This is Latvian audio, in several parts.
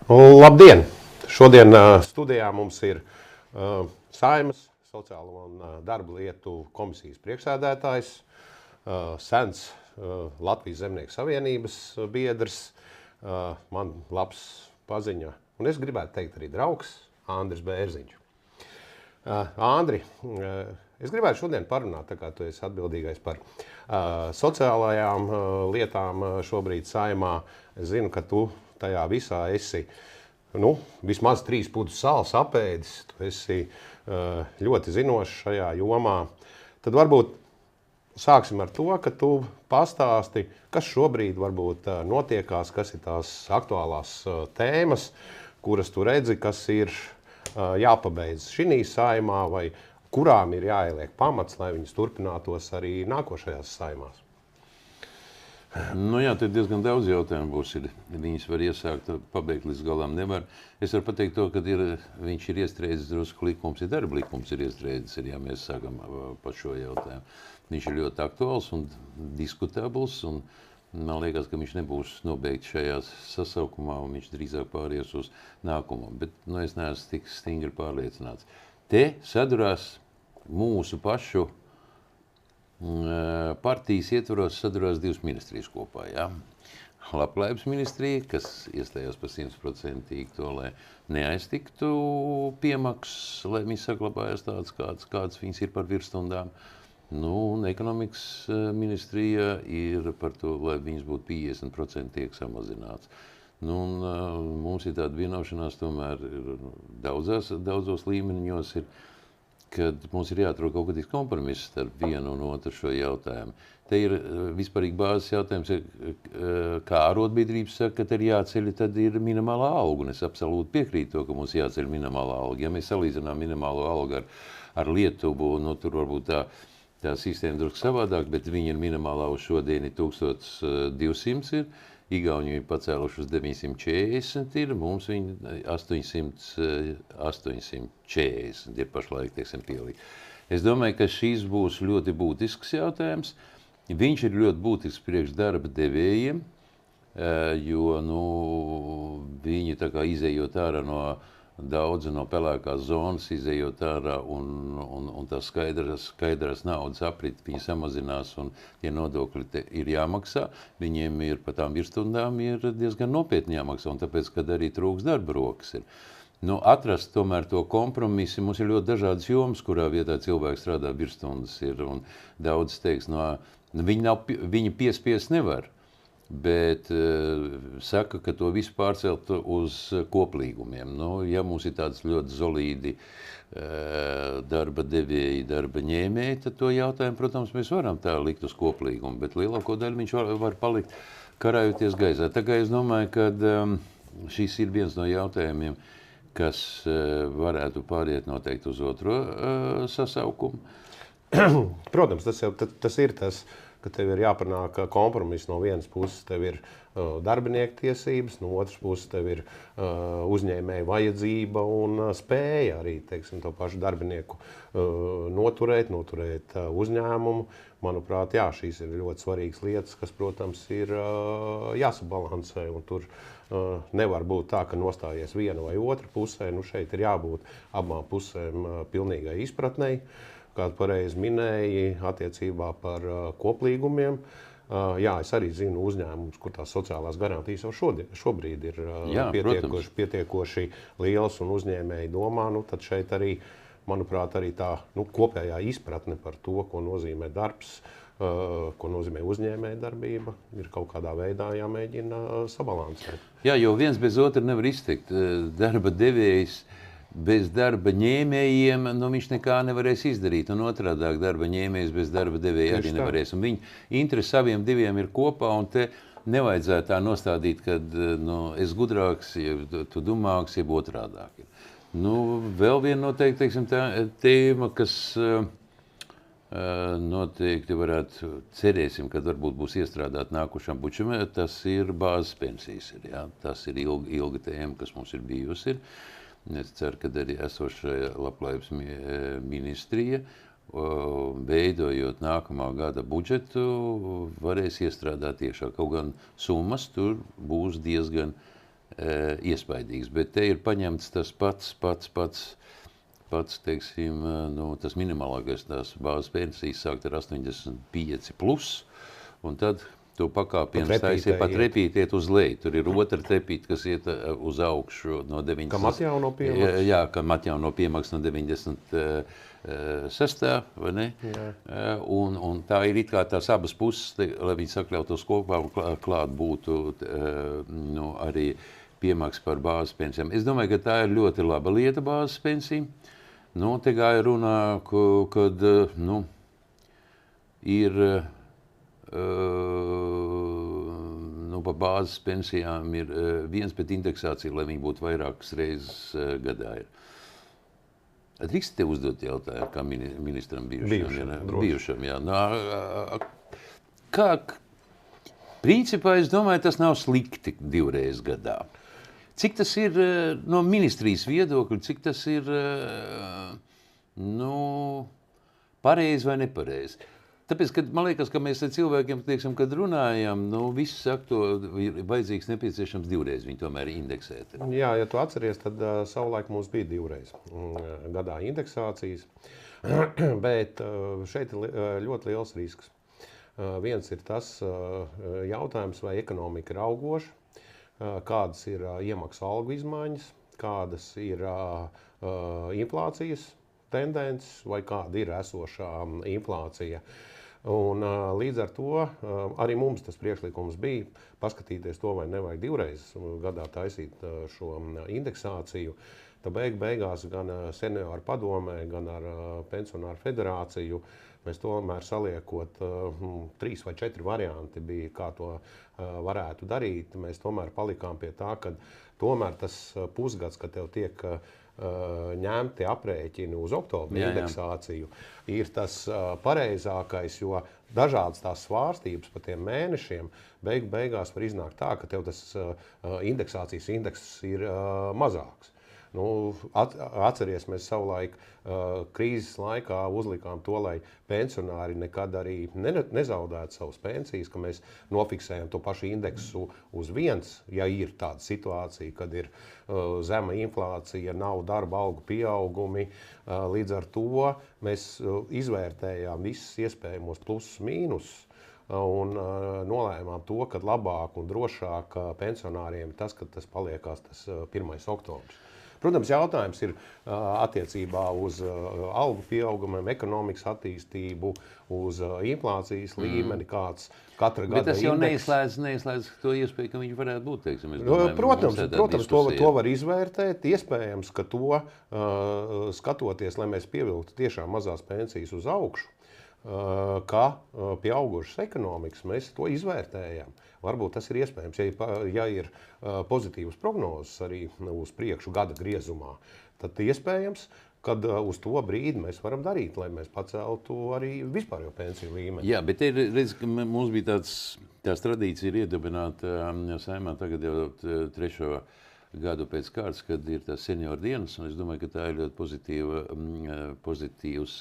Labdien! Šodien studijā mums ir Saeimas sociālo un darba lietu komisijas priekšsēdētājs, sens Latvijas Zemnieku savienības biedrs, man labs paziņa, un es gribētu teikt arī draugs, Andris Bērziņš. Andri, es gribētu šodien parunāt, tā kā tu esi atbildīgais par sociālajām lietām šobrīd Saeimā. Es zinu, ka tu tajā visā esi vismaz 3 putus salas apēdis, tu esi ļoti zinošs šajā jomā. Tad varbūt sāksim ar to, ka tu pastāsti, kas šobrīd varbūt notiekās, kas ir tās aktuālās tēmas, kuras tu redzi, kas ir jāpabeidz šī Saeimā, vai kurām ir jāieliek pamats, lai viņas turpinātos arī nākošajās Saeimās. Jā, te diezgan daudz jautājumu būs. Viņas var iesākt, pabeigt līdz galam nevar. Es varu pateikt to, ka viņš ir iestrēdzis drusku likums, darba likums ir iestrēdzis, ja mēs sākam par šo jautājumu. Viņš ir ļoti aktuāls un diskutabls, un man liekas, ka viņš nebūs nobeigts šajā sasaukumā, un viņš drīzāk pāries uz nākamo. Bet es neesmu tik stingri pārliecināts. Te sadurās mūsu pašu partijas ietvaros sadurās 2 ministrijas kopā. Ja? Labklājības ministrija, kas iestājās par 100% to, lai neaiztiktu piemaksas, lai viņi saglabājas tādas, kādas viņas ir par virsstundām. Un ekonomikas ministrija ir par to, lai viņas būtu 50% tiek samazināts. Mums ir tāda vienošanās tomēr daudzos līmeņos ir, kad mums ir jāatrod kaut kādīs kompromiss starp vienu un otru šo jautājumu. Te ir vispārīgi bāzes jautājums, kā arotbiedrības saka, ka te ir jāceļ, tad ir minimālā alga. Un es absolūti piekrītu to, ka mums jāceļ minimālā alga. Ja mēs salīdzinām minimālo algu ar Lietuvu, tur varbūt tā sistēma drusku savādāk, bet viņa ir minimālā uz šodien 1200 ir. Igauni ir pacēluši uz 940 ir, mums viņi 840 ir pašlaik, pielīgt. Es domāju, ka šīs būs ļoti būtisks jautājums. Viņš ir ļoti būtisks priekš darba devējiem, jo viņi tā kā izejot ārā daudzi no pelēkās zonas, izejot ārā un tā skaidras naudas aprit, viņi samazinās un tie nodokļi ir jāmaksā. Viņiem ir par tām virsstundām ir diezgan nopietni jāmaksā, un tāpēc, kad arī trūks darba rokas ir. Atrast tomēr to kompromisu, mums ir ļoti dažādas jomas, kurā vietā cilvēki strādā virststundas ir, un daudz teiks, viņi piespiest nevar. Bet saka, ka to visu pārcelt uz koplīgumiem. Ja mums ir tāds ļoti solīdi darba devēji, darba ņēmēji, tad to jautājumu, protams, mēs varam tā likt uz koplīgumu, bet lielāko daļu viņš var palikt karājoties gaisā. Tā kā es domāju, ka šis ir viens no jautājumiem, kas varētu pāriet noteikti uz otro sasaukumu. Protams, tas ir tas, ka tev ir jāpanāk kompromiss. No vienas puses tev ir darbinieku tiesības, no otras puses tev ir uzņēmēju vajadzība un spēja arī, to pašu darbinieku noturēt uzņēmumu. Manuprāt, jā, šīs ir ļoti svarīgas lietas, kas, protams, ir jāsabalansē, un tur nevar būt tā, ka nostājies viena vai otra pusē. Šeit ir jābūt abām pusēm pilnīgai izpratnei. Kā tu pareizi minēji, attiecībā par koplīgumiem. Jā, es arī zinu uzņēmumus, kur tās sociālās garantijas jau šobrīd ir pietiekoši lielas un uzņēmēji domā. Tad šeit arī, manuprāt, arī tā kopējā izpratne par to, ko nozīmē darbs, ko nozīmē uzņēmēja darbība, ir kaut kādā veidā jāmēģina sabalansēt. Jā, jo viens bez otra nevar iztikt. Darba devējs bez darba ņēmējiem, viņš nekā nevarēs izdarīt. Un otrādāk darba ņēmējs bez darba devēja arī nevarēs. Un viņa interesi saviem diviem ir kopā, un te nevajadzētu tā nostādīt, kad es gudrāks, ja tu dumāks, jeb otrādāk. Vēl viena noteikti, tēma, kas noteikti varētu, cerēsim, kad varbūt būs iestrādāt nākušam bučam, tas ir bāzes pensijas. Ja? Tas ir ilga tēma, kas mums ir bijusi. Es ceru, ka arī esošā labklājības ministrija, veidojot nākamā gada budžetu, varēs iestrādāt iekšā. Kaut gan summas tur būs diezgan iespaidīgs, bet te ir paņemts tas pats, teiksim, tas minimālākais tās bāzes pensijas sākt ar 85 plus, un tad to pakāpienu taisiet pat repītiet uz leju. Tur ir otra trepīte, kas iet uz augšu no 90. Kam atjauno piemaksas? Jā, kam atjauno piemaksas no 96. vai ne? Un tā ir it kā tās abas puses, lai viņi sakļautos kopā un klāt būtu arī piemaksas par bāzes pensijām. Es domāju, ka tā ir ļoti laba lieta bāzes pensija. Te gāja runā, kad ir par bāzes pensijām ir viens pēc indeksācija, lai viņi būtu vairākas reizes gadā. Drīkst te uzdot jautājumu, kā ministram bijušam. Jā. Principā, es domāju, tas nav slikti 2 reizes gadā. Cik tas ir no ministrijas viedokļa, cik tas ir pareizi vai nepareizi? Tāpēc, kad man liekas, ka mēs ar cilvēkiem, teiksim, kad runājam, visi saka, to ir vajadzīgs nepieciešams 2 reizes, viņi tomēr indeksēt. Jā, ja tu atceries, tad savulaik mums bija 2 reizes gadā indeksācijas, bet šeit ir ļoti liels risks. Viens ir tas jautājums, vai ekonomika ir augoša, kādas ir iemaksu algu izmaiņas, kādas ir inflācijas tendences vai kāda ir esošā inflācija. Un, līdz ar to arī mums tas priekšlikums bija paskatīties to, vai nevajag 2 reizes gadā taisīt šo indeksāciju. Tad beigās gan senioru padomē, gan ar pensionāru federāciju mēs tomēr saliekot 3 vai 4 varianti bija, kā to varētu darīt. Mēs tomēr palikām pie tā, ka tomēr tas pusgads, kad tev tiek ņemti aprēķini uz oktobra indeksāciju, ir tas pareizākais, jo dažādas tās svārstības pa tiem mēnešiem beigās var iznākt tā, ka tev tas indeksācijas indeks ir mazāks. Atceries, mēs savulaik krīzes laikā uzlikām to, lai pensionāri nekad arī nezaudētu savas pensijas, ka mēs nofiksējam to pašu indeksu uz 1, ja ir tāda situācija, kad ir zema inflācija, nav darba algu pieaugumi. Līdz ar to mēs izvērtējām visus iespējamos plusus, mīnusus un nolēmām to, ka labāk un drošāk pensionāriem tas, ka tas paliekās tas 1. oktobrs. Protams, jautājums ir attiecībā uz algu pieaugumiem, ekonomikas attīstību, uz inflācijas līmeni, kāds katra gada indeks. Bet tas jau neizslēdz to iespēju, ka viņi varētu būt, teiksim. Protams, to var izvērtēt. Iespējams, ka to skatoties, lai mēs pievilktu tiešām mazās pensijas uz augšu, ka pie augušas ekonomikas mēs to izvērtējam. Varbūt tas ir iespējams, ja ir pozitīvas prognozes arī uz priekšu gada griezumā, tad iespējams, kad uz to brīdi mēs varam darīt, lai mēs paceltu arī vispārējo pensiju līmeni. Jā, bet redz, ka mums bija tās tradīcija ir iedibināta Saeimā tagad jau 3. gadu pēc kārtas, kad ir tās senioru dienas, un es domāju, ka tā ir ļoti pozitīvs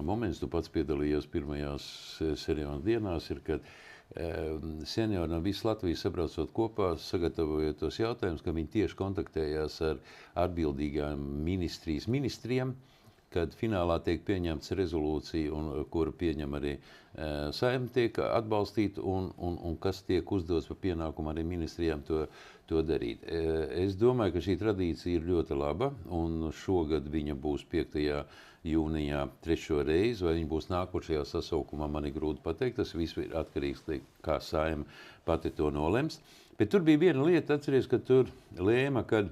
moments. Tu pats piedalījies pirmajās senioru dienās, ir, kad seniori no visas Latvijas sabraucot kopā, sagatavojot tos jautājumus, ka viņi tieši kontaktējās ar atbildīgām ministriem, kad finālā tiek pieņemts rezolūcija, kuru pieņem arī Saeima tiek atbalstīta, un kas tiek uzdots par pienākumu arī ministrijām to darīt. Es domāju, ka šī tradīcija ir ļoti laba, un šogad viņa būs 5. jūnijā 3. reizi, vai viņa būs nākošajā sasaukumā, man ir grūti pateikt, tas viss ir atkarīgs, kā Saeima pati to nolems. Bet tur bija viena lieta, atceries, ka tur lēma, kad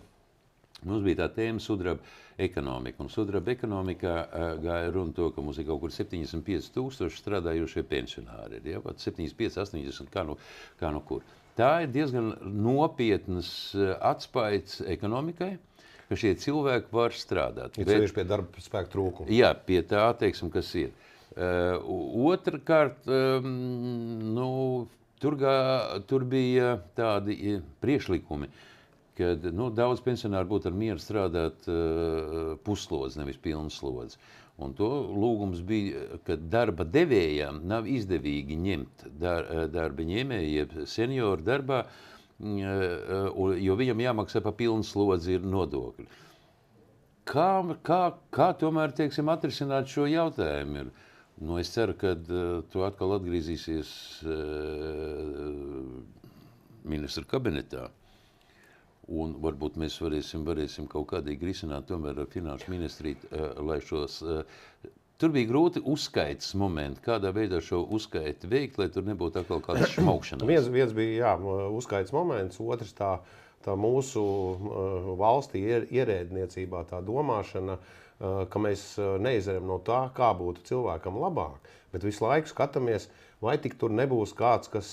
mums bija tā tēma sudraba ekonomika, un sudraba ekonomikā gāja runa to, ka mums ir kaut kur 75,000 strādājošie pensionāri, ja, pat 75, 80, kā nu kur. Tā ir diezgan nopietnas atspaids ekonomikai, ka šie cilvēki var strādāt. Ir sevišķi pie darba spēka trūkuma. Jā, pie tā, teiksim, kas ir. Otrkārt, tur bija tādi priekšlikumi, kad daudz pensionāru būtu ar mieru strādāt puslodzi, nevis pilnu slodzi. Un to lūgums bija, ka darba devējām nav izdevīgi ņemt darba ņēmēju, jeb senioru darbā, jo viņam jāmaksā pa pilnu slodzi ir nodokļi. Kā tomēr, teiksim, atrisināt šo jautājumu? Nu, es ceru, ka tu atkal atgriezīsies ministra kabinetā. Un varbūt mēs varēsim kaut kādīgi risināt tomēr ar finanšu ministriju, lai šos... Tur bija grūti uzskaitas momenti, kādā veidā šo uzskaiti veikt, lai tur nebūtu atkal kādas šmaukšanās. Viens bija uzskaitas moments, otrs tā mūsu valstī ierēdniecībā tā domāšana, ka mēs neizējam no tā, kā būtu cilvēkam labāk, bet visu laiku skatāmies, vai tik tur nebūs kāds, kas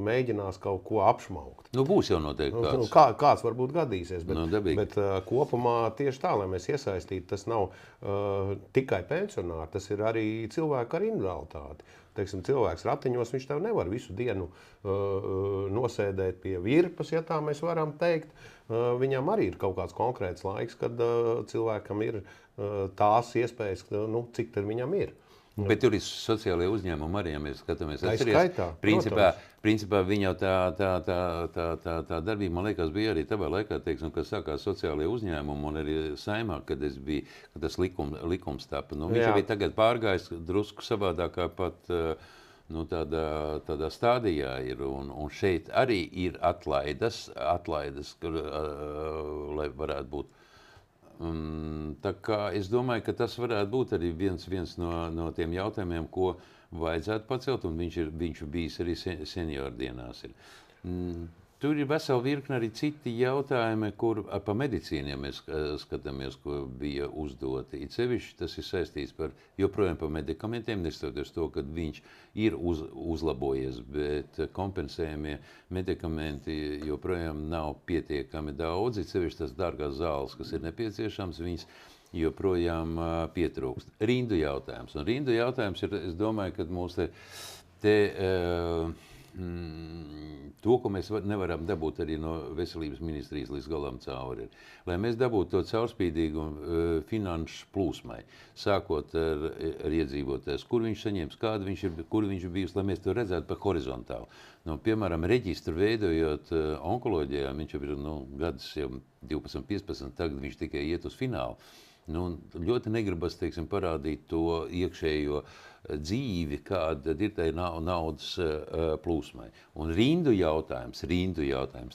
mēģinās kaut ko apšmaukt. Nu, būs jau noteikti kāds. Kāds varbūt gadīsies, bet kopumā tieši tā, lai mēs iesaistītu, tas nav tikai pensionāri, tas ir arī cilvēki ar individualitāti. Teiksim, cilvēks ratiņos, viņš tev nevar visu dienu nosēdēt pie virpas, ja tā mēs varam teikt. Viņam arī ir kaut kāds konkrēts laiks, kad cilvēkam ir tās iespējas, cik tad viņam ir. Bet tur ir sociālajie uzņēmumi arī, ja mēs skatāmies. Principā viņa tā darbība, man liekas, bija arī tavā laikā, teiksim, kad sākās sociālajie uzņēmumi un arī Saeimā, kad tas likums tapa. Nu, viņš arī tagad pārgājis drusku savādākā pat tādā stādījā ir. Un šeit arī ir atlaides, lai varētu būt. Tā kā es domāju, ka tas varētu būt arī viens no tiem jautājumiem, ko vajadzētu pacelt, un viņš bijis arī senioru dienās. Tur ir vesela virkne arī citi jautājumi, kur pa medicīnu, ja mēs skatāmies, ko bija uzdoti. It sevišķi tas ir saistīts joprojām par medikamentiem, neskatoties to, ka viņš ir uzlabojies, bet kompensējumie medikamenti joprojām nav pietiekami daudz. It sevišķi tas dārgās zāles, kas ir nepieciešams, viņas joprojām pietrūkst. Rindu jautājums. Un rindu jautājums ir, es domāju, ka mūs to, ko mēs nevaram dabūt arī no veselības ministrijas līdz galam cauri, lai mēs dabūtu to caurspīdīgu finanšu plūsmai, sākot ar iedzīvotājs, kur viņš saņems, kur viņš ir bijis, lai mēs to redzētu pa horizontāli. Piemēram, reģistru veidojot onkoloģijā, viņš jau ir gadus jau 12, 15, tagad viņš tikai iet uz finālu. Ļoti negribas, teiksim, parādīt to iekšējo dzīvi, kāda ir tai naudas plūsmai. Un rindu jautājums,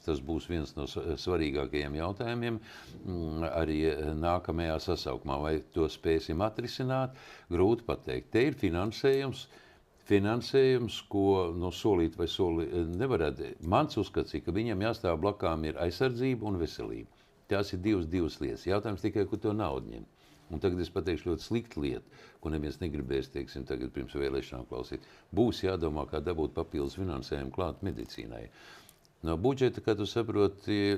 tas būs viens no svarīgākajiem jautājumiem arī nākamajā sasaukumā. Vai to spēsim atrisināt? Grūti pateikt. Te ir finansējums, ko solīt vai nevarētu. Mans uzskats ir, ka viņam jāstāv blakām ir aizsardzība un veselība. Tās ir divas lietas. Jautājums tikai, kur to naudu ņem. Un tagad es pateikšu ļoti sliktu lietu, ko neviens negribēs, teiksim, tagad pirms vēlēšanām klausīt. Būs jādomā, kā dabūt papildus finansējumu klāt medicīnai. No budžeta, kā tu saproti,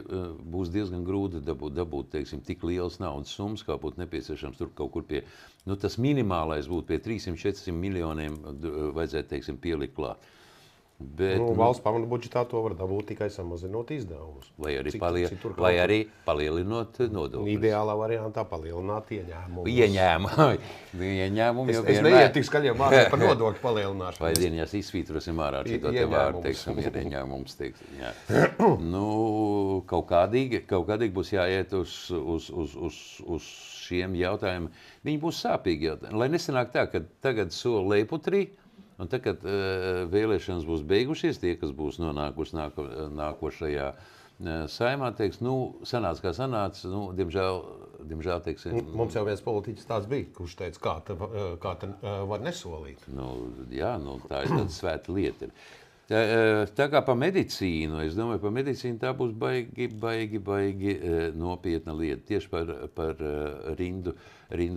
būs diezgan grūti dabūt, teiksim, tik liels naudas summas, kā būtu nepieciešams tur kaut kur pie, tas minimālais būtu pie 300-400 miljoniem vajadzētu, teiksim, pielikt klāt. Bet, valsts pamata budžetā to var dabūt tikai samazinot izdevumus. Vai arī palielinot nodokļus. Ideālā variantā palielināt ieņēmumus. Ieņēmumi jau es neietu tik skaļiem vārdiem par nodokļu palielināšanu. Vai dienās izsvītrosim ārā šito te vārdu, teiksim, ieņēmums, teiksim, jā. Kaut kādīgi būs jāiet uz šiem jautājumiem. Viņi būs sāpīgi jautājumi. Lai nesanāk tā, ka tagad sola lejuputrī, un tagad vēlēšanas būs beigušies, tie, kas būs nonākuši nākošajā Saeimā, teiks, sanāca kā sanāca, diemžēl, teiksim... Mums jau viens politiķis tāds bija, kurš teica, kā te var nesolīt. Tā ir tāda svēta lieta. Tā kā pa medicīnu, es domāju, pa medicīnu tā būs baigi nopietna lieta. Tieši par rindu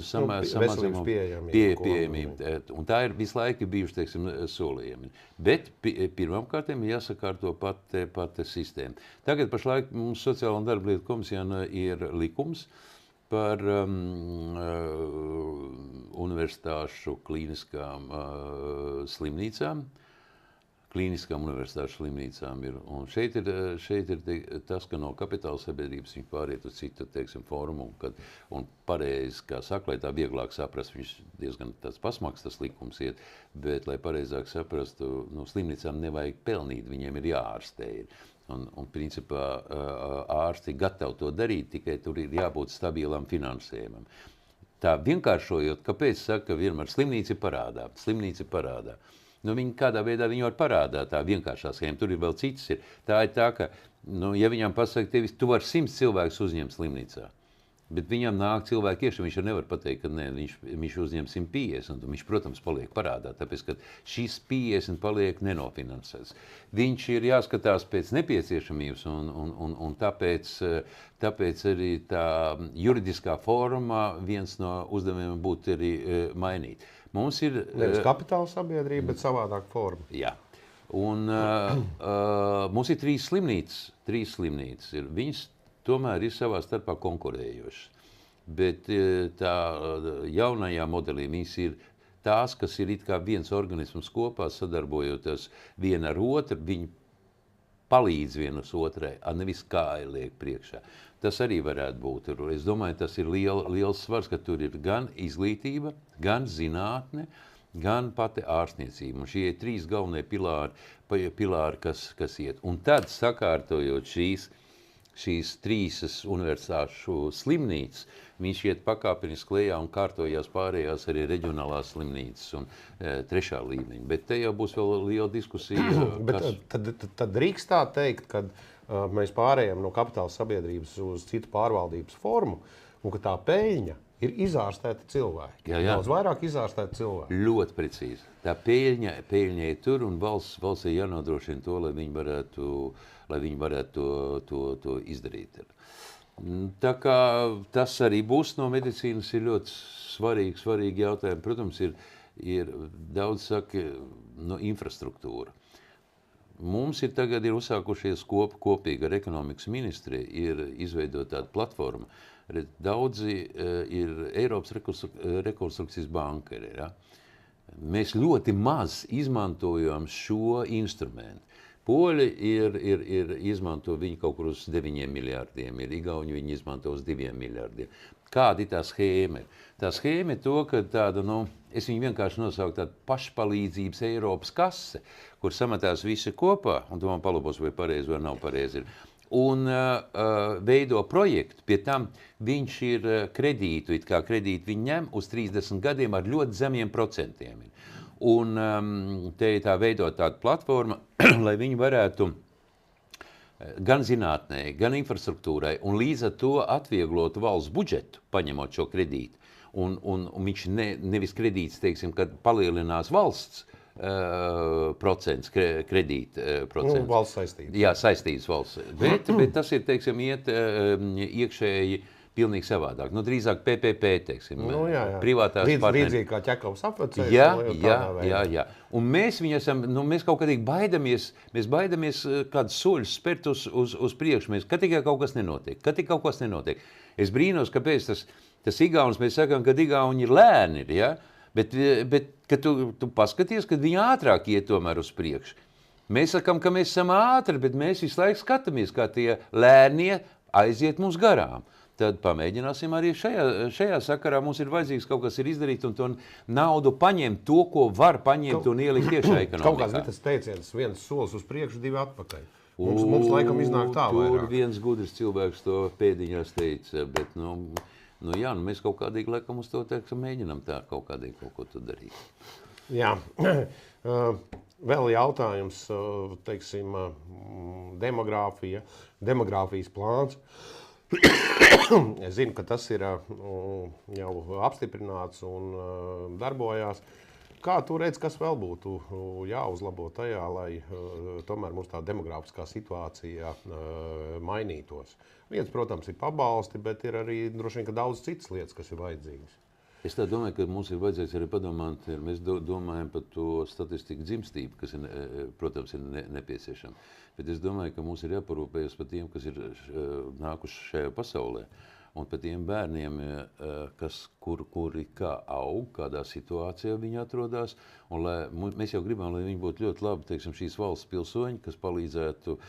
samazinājumu, pieejamību. Un tā ir visu laiku bijuši, teiksim, solījumi. Bet pirmām kārtiem jāsakārto pati sistēma. Tagad pašlaik mums Sociālo un darba lietu komisijā ir likums par universitāšu klīniskām slimnīcām. Klīniskām universitāšu slimnīcām ir. Un šeit ir tas, ka no kapitāla sabiedrības viņi pāriet uz citu, teiksim, formu. Un pareizi, kā saka, lai tā vieglāk saprast, viņš diezgan tāds pasmaks tas likums iet, bet, lai pareizāk saprastu, slimnīcām nevajag pelnīt, viņiem ir jāārstē. Un principā ārsti gatavi to darīt, tikai tur ir jābūt stabilam finansējumam. Tā vienkāršojot, kāpēc saka, ka vienmēr slimnīca ir parādā. Nu, viņi kādā veidā viņu var parādā, tā vienkāršā schēma. Tur ir vēl citas. Tā ir tā, ka, nu, ja viņam pasaka, tu vari 100 cilvēkus uzņemt slimnīcā, bet viņam nāk cilvēki iekšā, viņš jau nevar pateikt, ka nē, viņš uzņem 150, un viņš, protams, paliek parādā, tāpēc, ka šīs 50 paliek nenofinansēts. Viņš ir jāskatās pēc nepieciešamības, un tāpēc arī tā juridiskā forma viens no uzdevumiem būtu arī mainīt. Mums ir... Nevis kapitāla sabiedrība, bet savādāk forma. Jā. Un mums ir 3 slimnīcas. Viņas tomēr ir savā starpā konkurējošas. Bet tā jaunajā modelī viņas ir tās, kas ir it kā viens organisms kopā, sadarbojoties viena ar otru, viņi palīdz vienas otrai, nevis kāja liek priekšā. Tas arī varētu būt. Es domāju, tas ir liels svars, ka tur ir gan izglītība, gan zinātne, gan pati ārstniecība. Un šie ir 3 galvenie pilāri, kas iet. Un tad, sakārtojot šīs 3 universitāšu slimnīcas, viņš iet pakāpeniski lejā un kārtojās pārējās arī reģionālās slimnīcas un 3. līmeņa. Bet te jau būs vēl liela diskusija. Tad drīkst tā teikt, ka mēs pārējām no kapitāla sabiedrības uz citu pārvaldības formu, un ka tā peļņa ir izārstēti cilvēki. Jā. Daudz vairāk izārstēti cilvēki. Ļoti precīzi. Tā peļņa ir tur, un valsts ir jānodrošina to, lai viņi varētu to izdarīt. Tā kā tas arī būs no medicīnas ir ļoti svarīgi jautājumi. Protams, ir daudz saka, no infrastruktūra. Mums tagad ir uzsākušies kopīgi ar ekonomikas ministri, ir izveidota tāda platforma. Daudzi ir Eiropas rekonstrukcijas bankeri. Ja? Mēs ļoti maz izmantojam šo instrumentu. Poļi ir izmanto viņi kaut kur uz 9 miljārdiem, ir Igauni viņi izmanto uz 2 miljārdiem. Kāda ir tā schēma? Tā schēma ir to, ka tāda, es viņu vienkārši nosauku tādu pašpalīdzības Eiropas kase, kur sametās visi kopā, un tu man palabos, vai pareizi vai nav pareizi ir, un veido projektu. Pie tam viņš ir kredītu, it kā kredītu viņi ņem uz 30 gadiem ar ļoti zemiem procentiem. Un te ir tā veidot tāda platforma, lai viņi varētu gan zinātnē, gan infrastruktūrai, un līdz ar to atvieglotu valsts budžetu, paņemot šo kredītu. Un viņš nevis kredīts, teiksim, kad palielinās valsts procents, kredīta procents. Valsts saistības. Jā, saistības valsts. Bet tas ir, teiksim, iet iekšēji pilnīgi savādāk. Drīzāk PPP, teiksim, privātās partneri. Līdzīgi kā Ķekavas apvecējs. Jā. Un mēs viņu esam, mēs kaut kādīgi baidamies kādus soļus spērt uz priekšu. Kad tikai kaut kas nenotiek. Es brīnos, kāpēc tas Igaunis, mēs sakām, ka Igauni ir lēni, ja? Bet kad tu paskaties, kad viņi ātrāk iet tomēr uz priekšu. Mēs sakām, ka mēs esam ātri, bet mēs visu laiku skatāmies, kā tie lēnie aiziet mums garām. Tad pamēģināsim arī šajā sakarā. Mums ir vajadzīgs kaut kas ir izdarīt un to naudu paņemt, to, ko var paņemt un ielikt iekšā ekonomikā. Kaut kāds bija tas teiciens, viens solis uz priekšu, 2 atpakaļ. Mums laikam iznāk tā vairāk. Tur viens gudrs cilvēks to pēdiņās teica, bet mēs kaut kādīgi laikam uz to mēģinam tā kaut kādīgi kaut ko tu darīt. Jā. Vēl jautājums, teiksim, demogrāfijas plāns. Es zinu, ka tas ir jau apstiprināts un darbojās. Kā tu redzi, kas vēl būtu jāuzlabo tajā, lai tomēr mums tā demografiskā situācija mainītos? Viens, protams, ir pabalsti, bet ir arī droši vien, ka daudz citas lietas, kas ir vajadzīgas. Es tā domāju, ka mums ir vajadzīgs arī padomāt, mēs domājam par to statistiku dzimstību, kas, protams, ir nepieciešama. Bet es domāju, ka mums ir jāparūpējas par tiem, kas ir nākuši šajā pasaulē, un par tiem bērniem, kuri kā aug, kādā situācijā viņi atrodas. Un mēs jau gribam, lai viņi būtu ļoti labi, teiksim, šīs valsts pilsoņi, kas palīdzētu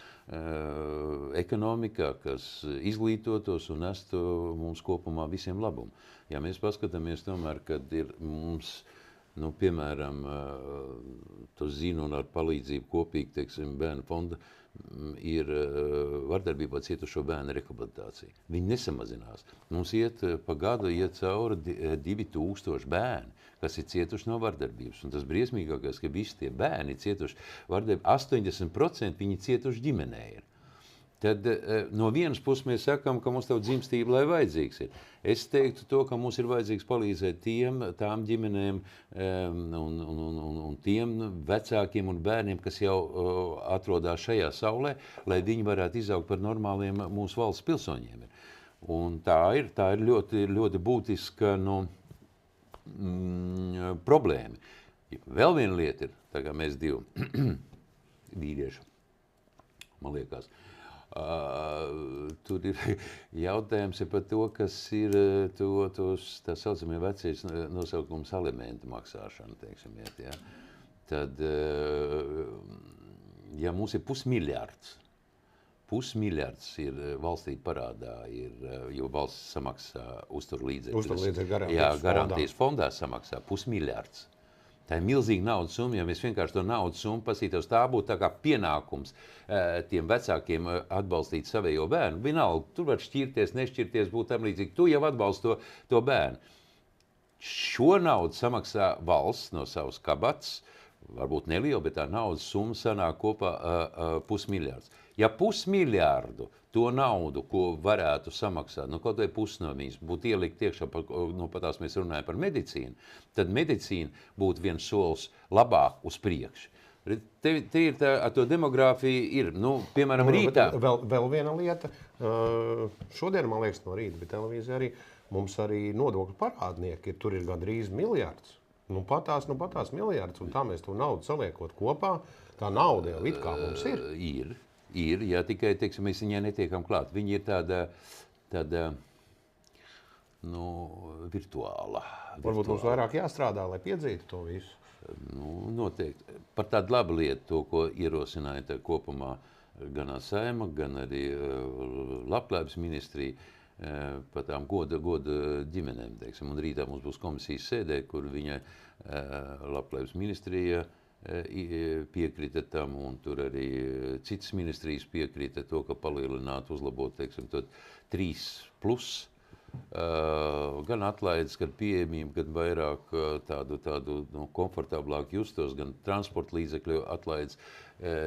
ekonomikā, kas izglītotos un nestu mums kopumā visiem labumu. Ja mēs paskatāmies tomēr, kad ir mums Nu, piemēram, to zinu un ar palīdzību kopīgi, teiksim, bērnu fonda ir vardarbībā cietušo bērnu rehabilitācija. Viņi nesamazinās. Mums pa gadu iet cauri 2000 bērni, kas ir cietuši no vardarbības. Un tas briesmīgākais, ka visi tie bērni cietuši vardarbību, 80% viņi cietuši ģimenē ir. Tad no vienas puses mēs sakām, ka mums tev dzimstība, lai vajadzīgs ir. Es teiktu to, ka mums ir vajadzīgs palīdzēt tām ģimenēm un tiem vecākiem un bērniem, kas jau atrodas šajā saulē, lai viņi varētu izaugt par normāliem mūsu valsts pilsoņiem. Un tā ir ļoti, ļoti būtiska problēma. Vēl viena lieta ir, tā kā mēs divi vīrieši, man liekas, tur ir jautājums par to, kas ir tā saucamie vecais nosaukums alimentu maksāšana, teiksim, ja. Tad, ja mums ir pusmiljards ir valstī parādā, jo valsts samaksā uzturlīdzekļus, garantijas fondā samaksā pusmiljards. Tā ir milzīga naudas summa, ja mēs vienkārši to naudas summu pasītos, tā būtu tā kā pienākums tiem vecākiem atbalstīt savējo bērnu. Vienalga, tur var šķirties, nešķirties, būt tam līdzīgi. Tu jau atbalsti to bērnu. Šo naudu samaksā valsts no savas kabatas, varbūt neliela, bet tā naudas summa sanāk kopā pusmiljards. Ja pusmiljārdu to naudu, ko varētu samaksāt, kaut vai pusi no viņas, būtu ielikt iekšā, patās mēs runājam par medicīnu, tad medicīna būtu viens solis labāk uz priekšu. Te ir ar to demogrāfiju ir, piemēram, rītā. Vēl viena lieta, šodien, man liekas, no rīta, bet televīzija arī, mums arī nodokļu parādnieki, tur ir gandrīz miljards. Patās miljards, un tā mēs to naudu saliekot kopā, tā nauda jau it kā mums ir. Ir, ja tikai, teiksim, mēs viņai netiekam klāt. Viņa ir tāda virtuāla. Varbūt mums vairāk jāstrādā, lai piedzītu to visu. Noteikti. Par tādu labu lietu, to, ko ierosināja kopumā gan Saeima, gan arī Labklājības ministrija par tām goda ģimenēm, teiksim. Un rītā mums būs komisijas sēdē, kur viņai Labklājības ministrija piekrita tam, un tur arī citas ministrijas piekrita to, ka palielināt, uzlabot, teiksim, to 3+, gan atlaides, gan pieejamību, gan vairāk tādu komfortablāk justos, gan transporta līdzekļu atlaides.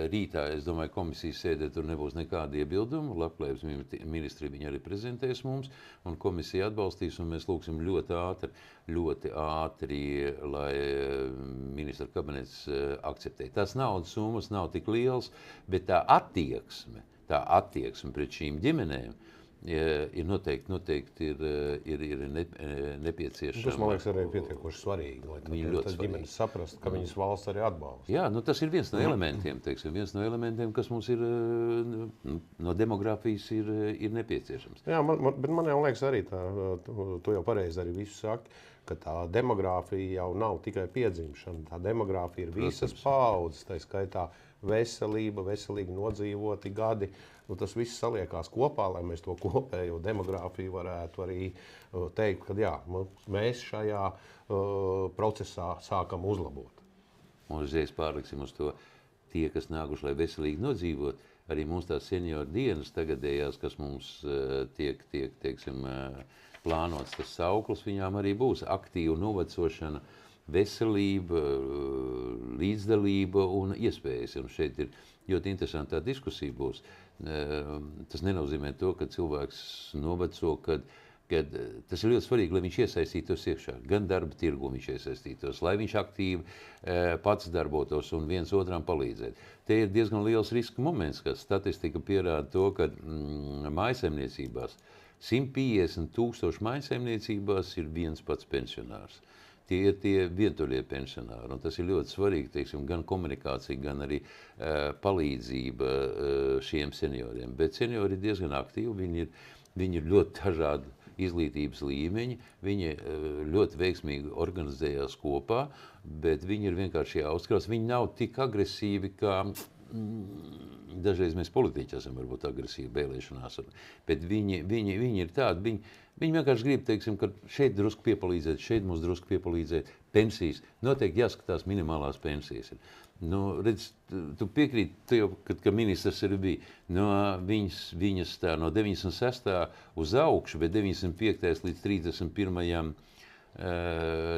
Rītā, es domāju, komisijas sēdē tur nebūs nekāda iebilduma. Labklājības ministri viņi arī prezentēs mums, un komisija atbalstīs, un mēs lūksim ļoti ātri, lai ministra kabinets akceptē. Tās naudas summas nav tik liels, bet tā attieksme pret šīm ģimenēm ir noteikti ir nepieciešama. Tas, man liekas, arī pietiekoši svarīgi, lai tas ģimenes saprast, ka viņas valsts arī atbalsta. Jā, tas ir viens no elementiem, kas mums ir no demogrāfijas ir nepieciešams. Jā, bet man jau liekas arī tu jau pareizi arī visu saki, ka tā demogrāfija jau nav tikai piedzimšana. Tā demogrāfija ir visas paaudzes, tā skaitā veselība, veselīgi nodzīvoti gadi. Tas viss saliekās kopā, lai mēs to kopējo demogrāfiju varētu arī teikt, ka jā, mēs šajā procesā sākam uzlabot. Un uzreiz pārliksim uz to tie, kas nākuši, lai veselīgi nodzīvot, arī mums tās senioru dienas tagadējās, kas mums tiek teiksim, plānots tas sauklis, viņām arī būs aktīva novecošana, veselība, līdzdalība un iespējas. Un šeit ir ļoti interesanti tā diskusija būs. Tas nenozīmē to, ka cilvēks noveco, kad tas ir ļoti svarīgi, lai viņš iesaistītos iekšā, gan darba tirgu viņš iesaistītos, lai viņš aktīvi pats darbotos un viens otram palīdzēt. Te ir diezgan liels riska moments, ka statistika pierāda to, ka mājasaimniecībās 150,000 mājasaimniecībās ir viens pats pensionārs. Tie ir tie vientuļie pensionāri, un tas ir ļoti svarīgi, teiksim, gan komunikācija, gan arī palīdzība šiem senioriem. Bet seniori ir diezgan aktīvi, viņi ir ļoti dažādi izglītības līmeņi, viņi ļoti veiksmīgi organizējās kopā, bet viņi ir vienkārši jāuzkrās. Viņi nav tik agresīvi kā dažreiz mēs politiķi esam varbūt agresīvi vēlēšanās, bet viņi ir tādi, viņi vienkārši grib, teiksim, ka šeit drusku piepalīdzēt, šeit mums drusku piepalīdzēt, pensijas, noteikti jāskatās minimālās pensijas. Nu, redz, tu piekrīti, tev, kad ministrs ir bija, viņas tā no 96. uz augšu, bet 95. līdz 31.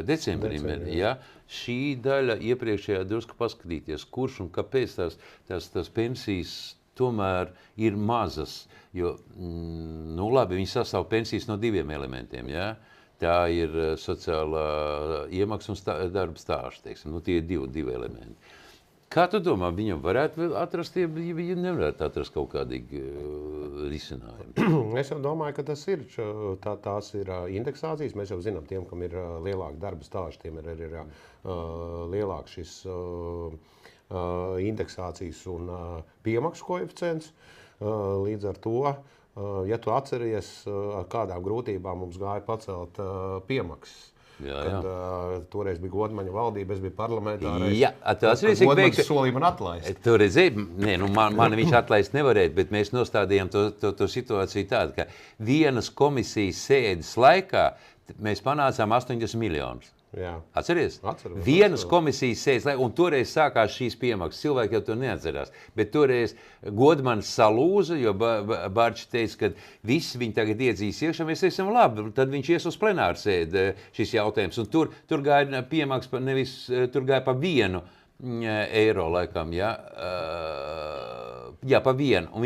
Decembrim. Ja? Šī daļa iepriekšējā drusku paskatīties, kurš un kāpēc tās pensijas tomēr ir mazas, jo, nu labi, viņi sastāv pensijas no diviem elementiem, ja? Tā ir sociālā iemaksa un darba stāža, teiksim, nu tie ir divi elementi. Kā tu domā, viņam varētu atrast, ja viņi nevarētu atrast kaut kādīgi risinājumi? Es jau domāju, ka tas ir. Tās ir indeksācijas. Mēs jau zinām, tiem, kam ir lielāka darba stāža, tiem ir lielāks šis indeksācijas un piemaksu koeficients. Līdz ar to, ja tu atceries, ar kādām grūtībām mums gāja pacelt piemaksas. Kad toreiz bija Godmaņa valdība, es biju parlamentārais. Jā, Godmaņas solīja man atlaist. Tu redzēji, mani viņš atlaist nevarētu, bet mēs nostādījām to situāciju tādu, ka vienas komisijas sēdes laikā mēs panācām 80 miljonus. Jā. Atceries? Atceros. Vienas komisijas sēdes laikā, un toreiz sākās šīs piemaksas. Cilvēki jau to neatcerās. Bet toreiz Godmanis salūza, jo Bārčs teica, ka visi viņi tagad iedzīs iekšā, mēs teicam, labi, tad viņš ies uz plenāru sēdi šis jautājums. Un tur gāja piemaksas, nevis tur gāja pa 1 eiro laikam, ja? Jā, pa 1. Un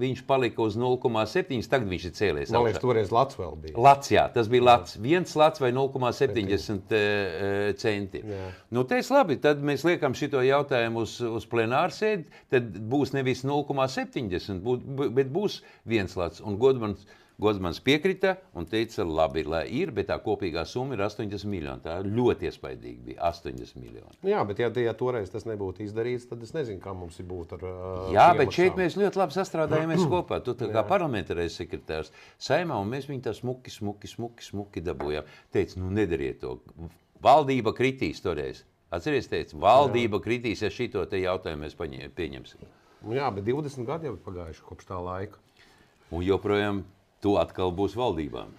viņš palika uz 0,7, tagad viņš ir cēlies. Man liekas, toreiz Lats vēl bija. Lats, jā, tas bija Lats. 1 Lats vai 0,70 centi. Jā. Nu, teiks, labi, tad mēs liekam šito jautājumu uz plenāru sēdi, tad būs nevis 0,70, bet būs 1 Lats. Un Godmans piekrita un teica, labi, lai ir, bet tā kopīgā summa ir 80 miljoni. Tā ļoti iespaidīgi bija, 80 miljoni. Jā, bet ja toreiz tas nebūtu izdarīts, tad es nezinu, kā mums ir būt ar jā, bet šeit mēs ļoti labi sastrādājamies kopā. Tu tā kā parlamentārais sekretārs Saeimā, un mēs viņu tā smuki dabūjām. Teica, nu nedariet to. Valdība kritīs toreiz. Atceries, teica, valdība kritīs, ja šito te jautājumu mēs pieņemsim. Jā, bet 20 gadi jau ir pagājuši kopš tā laika. Un joprojām tu atkal būs valdībām.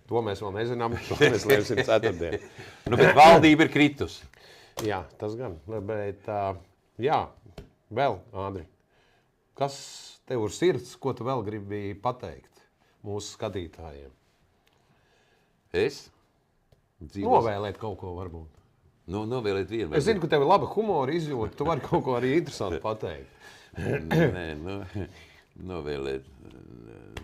To mēs vēl nezinām, to mēs lemsim ceturtdien. Nu, bet valdība ir kritus. Jā, tas gan. Bet, jā, vēl, Andri, kas tev ir sirds, ko tu vēl gribi pateikt mūsu skatītājiem? Es? Novēlēt kaut ko varbūt. Novēlēt vienu. Es zinu, ka tev ir laba humora izjūta, tu vari kaut ko arī interesanti pateikt.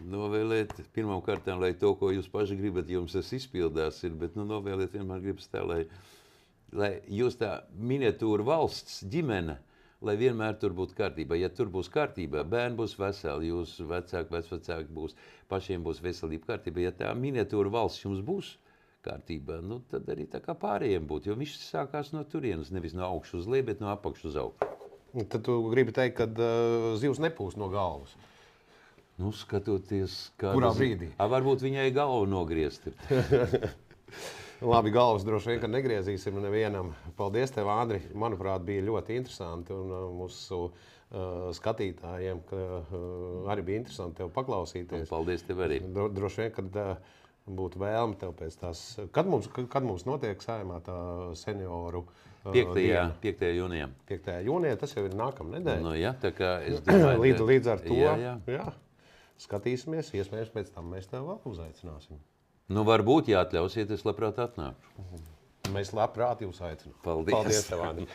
Novēlēt pirmām kārtām, lai to, ko jūs paši gribat, jums tas izpildās ir, bet novēlēt vienmēr gribas tā, lai jūs tā miniatūra valsts ģimene, lai vienmēr tur būtu kārtībā. Ja tur būs kārtībā, bērni būs veseli, jūs vecāki būs, pašiem būs veselība kārtībā. Ja tā miniatūra valsts jums būs kārtībā, nu tad arī tā kā pārējiem būtu, jo viņš sākās no turienes, nevis no augšu uz leju, bet no apakšu uz augšu. Tad tu gribi teikt, ka zivs nepūs no galvas. Nu, skatoties, kurā brīdī? Varbūt viņai galvu nogriezt. Labi, galvas droši vien, ka negriezīsim nevienam. Paldies tev, Andri. Manuprāt, bija ļoti interesanti. Un mūsu skatītājiem arī bija interesanti tev paklausīties. Un paldies tev arī. Droši vien, kad būtu vēlme tev pēc tās. Kad mums notiek Saeimā tā senioru 5. jūnijā. 5. jūnijā, tas jau ir nākamā nedēļa. Nu, jā, tā kā es domāju, līdz ar to. Jā. Skatīsimies, iespējams, pēc tam mēs tev vēl uzaicināsim. Nu, varbūt, ja atļausiet, es labprāt atnākšu. Mēs labprāt jūs aicinām. Paldies. Paldies tev, Andi.